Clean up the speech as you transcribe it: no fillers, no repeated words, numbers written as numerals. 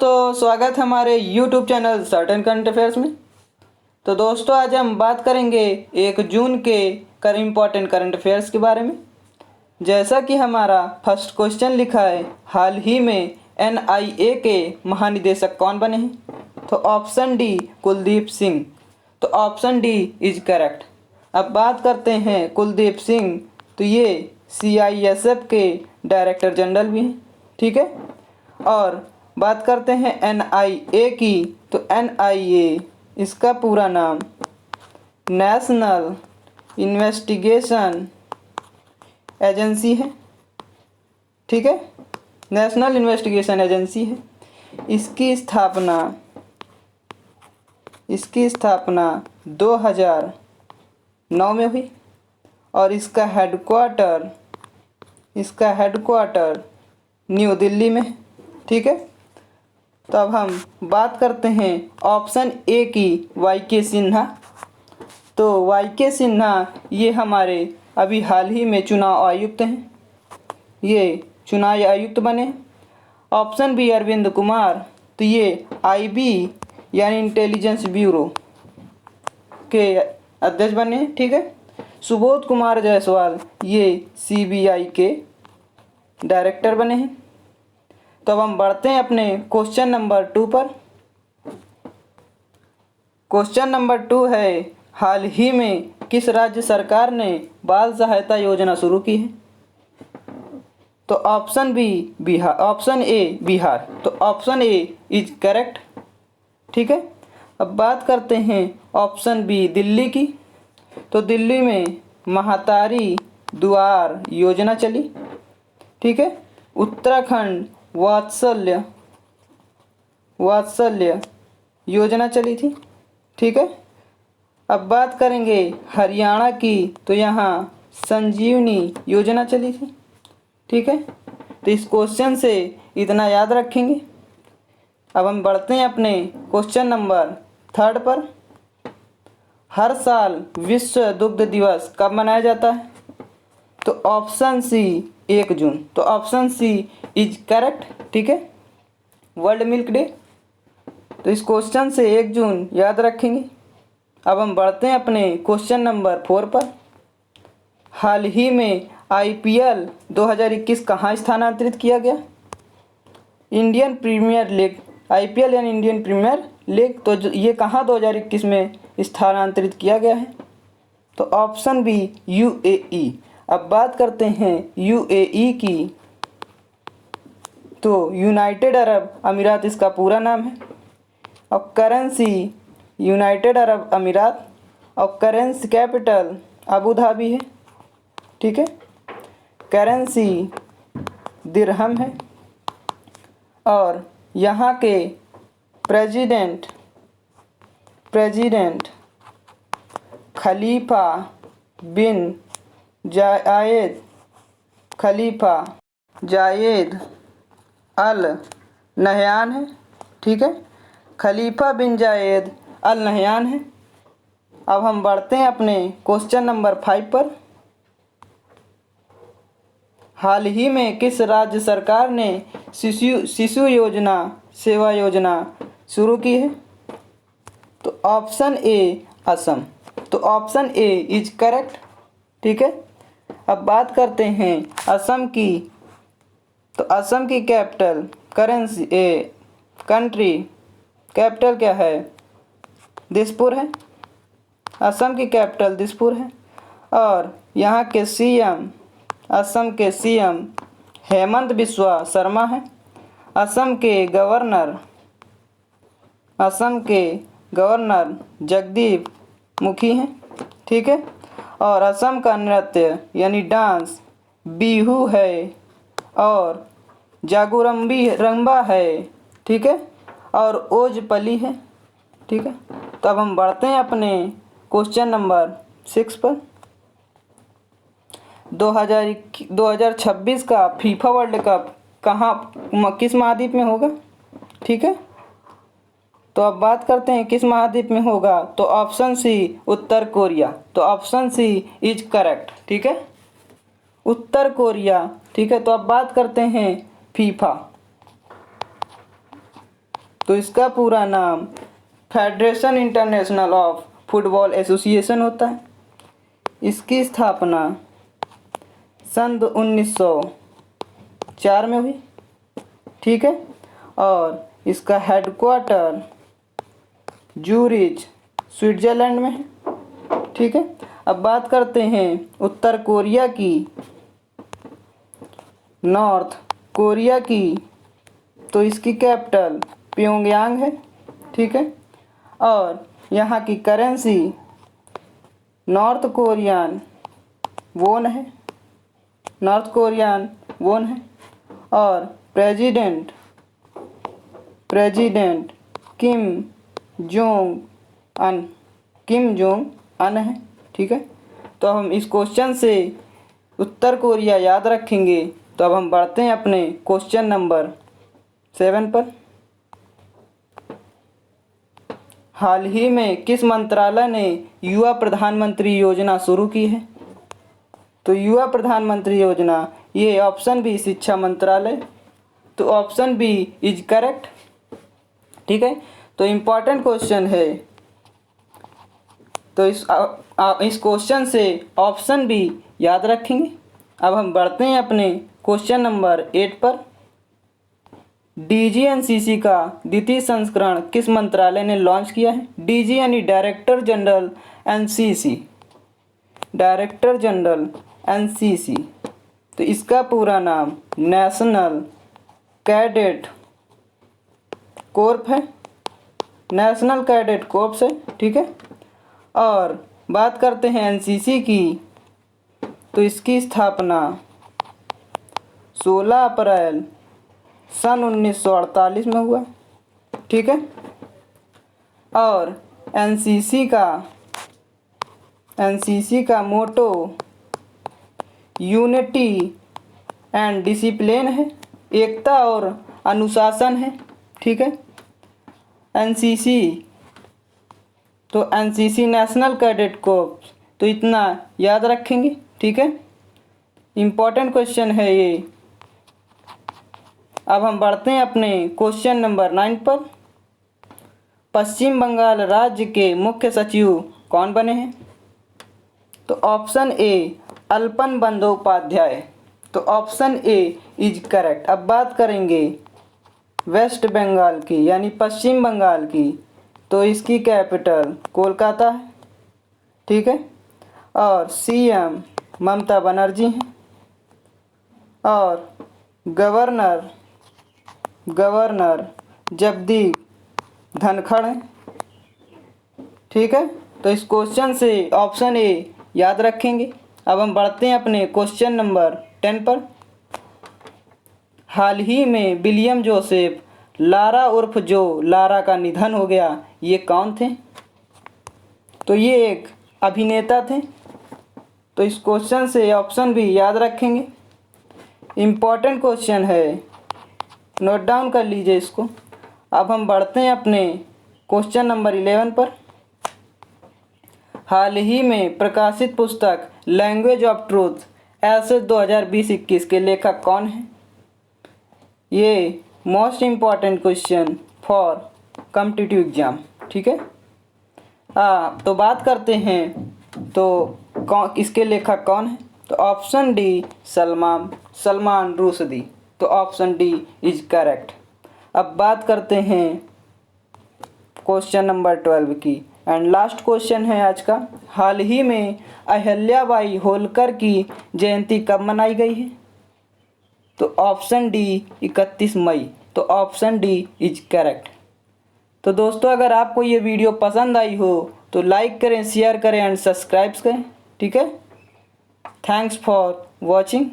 दोस्तों, स्वागत है हमारे YouTube channel certain current affairs में। तो दोस्तों, आज हम बात करेंगे 1 जून के इम्पॉर्टेंट करंट अफेयर्स के बारे में। जैसा कि हमारा फर्स्ट क्वेश्चन लिखा है, हाल ही में NIA के महानिदेशक कौन बने हैं? तो ऑप्शन डी कुलदीप सिंह। तो ऑप्शन डी इज करेक्ट। अब बात करते हैं कुलदीप सिंह, तो ये CISF के डायरेक्टर जनरल भी हैं, ठीक है। और बात करते हैं NIA की, तो NIA इसका पूरा नाम नेशनल इन्वेस्टिगेशन एजेंसी है, ठीक है। नेशनल इन्वेस्टिगेशन एजेंसी है। इसकी स्थापना 2009 में हुई और इसका हेडक्वार्टर न्यू दिल्ली में है, ठीक है। तो अब हम बात करते हैं ऑप्शन ए की, YK सिन्हा। तो YK सिन्हा ये हमारे अभी हाल ही में चुनाव आयुक्त हैं, ये चुनाव आयुक्त बने। ऑप्शन बी अरविंद कुमार, तो ये IB यानी इंटेलिजेंस ब्यूरो के अध्यक्ष बने, ठीक है। सुबोध कुमार जायसवाल ये CBI के डायरेक्टर बने हैं। तो अब हम बढ़ते हैं अपने क्वेश्चन नंबर 2 पर। क्वेश्चन नंबर 2 है, हाल ही में किस राज्य सरकार ने बाल सहायता योजना शुरू की है? तो ऑप्शन ए बिहार। तो ऑप्शन ए इज करेक्ट, ठीक है। अब बात करते हैं ऑप्शन बी दिल्ली की। तो दिल्ली में महातारी दुआर योजना चली, ठीक है। उत्तराखंड वात्सल्य योजना चली थी, ठीक है। अब बात करेंगे हरियाणा की, तो यहाँ संजीवनी योजना चली थी, ठीक है। तो इस क्वेश्चन से इतना याद रखेंगे। अब हम बढ़ते हैं अपने क्वेश्चन नंबर 3 पर। हर साल विश्व दुग्ध दिवस कब मनाया जाता है? तो ऑप्शन सी 1 जून। तो ऑप्शन सी इज करेक्ट, ठीक है, वर्ल्ड मिल्क डे। तो इस क्वेश्चन से 1 जून याद रखेंगे। अब हम बढ़ते हैं अपने क्वेश्चन नंबर 4 पर। हाल ही में IPL 2021 कहाँ स्थानांतरित किया गया? इंडियन प्रीमियर लीग, IPL यानी इंडियन प्रीमियर लीग, तो ये कहाँ 2021 में स्थानांतरित किया गया है? तो ऑप्शन बी UAE। अब बात करते हैं UAE की, तो यूनाइटेड अरब अमीरात इसका पूरा नाम है। और करेंसी यूनाइटेड अरब अमीरात, और करेंसी कैपिटल अबू धाबी है, ठीक है। करेंसी दिरहम है। और यहाँ के प्रेसिडेंट खलीफा बिन जायद अल नहयान है, ठीक है। खलीफा बिन जायद अल नहयान है। अब हम बढ़ते हैं अपने क्वेश्चन नंबर 5 पर। हाल ही में किस राज्य सरकार ने शिशु योजना सेवा योजना शुरू की है? तो ऑप्शन ए असम। तो ऑप्शन ए इज करेक्ट, ठीक है। अब बात करते हैं असम की। तो असम की कंट्री कैपिटल क्या है? दिसपुर है। असम की कैपिटल दिसपुर है। और यहाँ के असम के CM हेमंत बिस्वा शर्मा है। असम के गवर्नर जगदीप मुखी हैं, ठीक है। और असम का नृत्य यानी डांस बिहू है और रंबा है, ठीक है। और ओजपली है, ठीक है। तो अब हम बढ़ते हैं अपने क्वेश्चन नंबर 6 पर। 2026 का फीफा वर्ल्ड कप किस महाद्वीप में होगा? ठीक है। तो अब बात करते हैं किस महाद्वीप में होगा। तो ऑप्शन सी उत्तर कोरिया। तो ऑप्शन सी इज करेक्ट, ठीक है, उत्तर कोरिया, ठीक है। तो अब बात करते हैं फीफा तो इसका पूरा नाम federation international of football association होता है। इसकी स्थापना सन 1904 में हुई, ठीक है। और इसका हेडक्वार्टर जूरिच स्विट्ज़रलैंड में है, ठीक है। अब बात करते हैं उत्तर कोरिया की, नॉर्थ कोरिया की, तो इसकी कैपिटल प्योंगयांग है, ठीक है। और यहाँ की करेंसी नॉर्थ कोरियन वोन है, नॉर्थ कोरियन वोन है। और प्रेसिडेंट किम जोंग अन है, ठीक है। तो हम इस क्वेश्चन से उत्तर कोरिया याद रखेंगे। तो अब हम बढ़ते हैं अपने क्वेश्चन नंबर 7 पर। हाल ही में किस मंत्रालय ने युवा प्रधानमंत्री योजना शुरू की है? तो युवा प्रधानमंत्री योजना, ये ऑप्शन बी शिक्षा मंत्रालय। तो ऑप्शन बी इज करेक्ट, ठीक है। तो इम्पॉर्टेंट क्वेश्चन है, तो इस क्वेश्चन से ऑप्शन बी याद रखेंगे। अब हम बढ़ते हैं अपने क्वेश्चन नंबर 8 पर। DGNCC का द्वितीय संस्करण किस मंत्रालय ने लॉन्च किया है? DG यानी director general NCC, director general NCC। तो इसका पूरा नाम नेशनल कैडेट कोर्प है, नेशनल कैडेट कोर्प्स है, ठीक है। और बात करते हैं NCC की, तो इसकी स्थापना 16 अप्रैल सन 1948 में हुआ, ठीक है। और NCC का मोटो यूनिटी एंड डिसिप्लिन है, एकता और अनुशासन है, ठीक है। NCC, तो NCC नेशनल कैडेट कोर्प्स, तो इतना याद रखेंगे, ठीक है। इम्पॉर्टेंट क्वेश्चन है ये। अब हम बढ़ते हैं अपने क्वेश्चन नंबर 9 पर। पश्चिम बंगाल राज्य के मुख्य सचिव कौन बने हैं? तो ऑप्शन ए अल्पन बंदोपाध्याय। तो ऑप्शन ए इज करेक्ट। अब बात करेंगे वेस्ट बंगाल की, यानी पश्चिम बंगाल की, तो इसकी कैपिटल कोलकाता है, ठीक है। और CM ममता बनर्जी हैं। और गवर्नर जगदीप धनखड़ हैं, ठीक है। तो इस क्वेश्चन से ऑप्शन ए याद रखेंगे। अब हम बढ़ते हैं अपने क्वेश्चन नंबर 10 पर। हाल ही में विलियम जोसेफ लारा उर्फ जो लारा का निधन हो गया, ये कौन थे? तो ये एक अभिनेता थे। तो इस क्वेश्चन से ऑप्शन भी याद रखेंगे। इम्पॉर्टेंट क्वेश्चन है, नोट डाउन कर लीजिए इसको। अब हम बढ़ते हैं अपने क्वेश्चन नंबर 11 पर। हाल ही में प्रकाशित पुस्तक लैंग्वेज ऑफ ट्रूथ ऐसे 2020-21 के लेखक कौन हैं? ये most important question for competitive exam, ठीक है। तो बात करते हैं, तो इसके लेखक कौन है? तो ऑप्शन डी सलमान रुश्दी। तो ऑप्शन डी इज करेक्ट। अब बात करते हैं क्वेश्चन नंबर 12 की, एंड लास्ट क्वेश्चन है आज का। हाल ही में अहिल्याबाई होलकर की जयंती कब मनाई गई है? तो ऑप्शन डी 31 मई। तो ऑप्शन डी इज करेक्ट। तो दोस्तों, अगर आपको ये वीडियो पसंद आई हो तो लाइक करें, शेयर करें एंड सब्सक्राइब करें, ठीक है। Thanks for watching.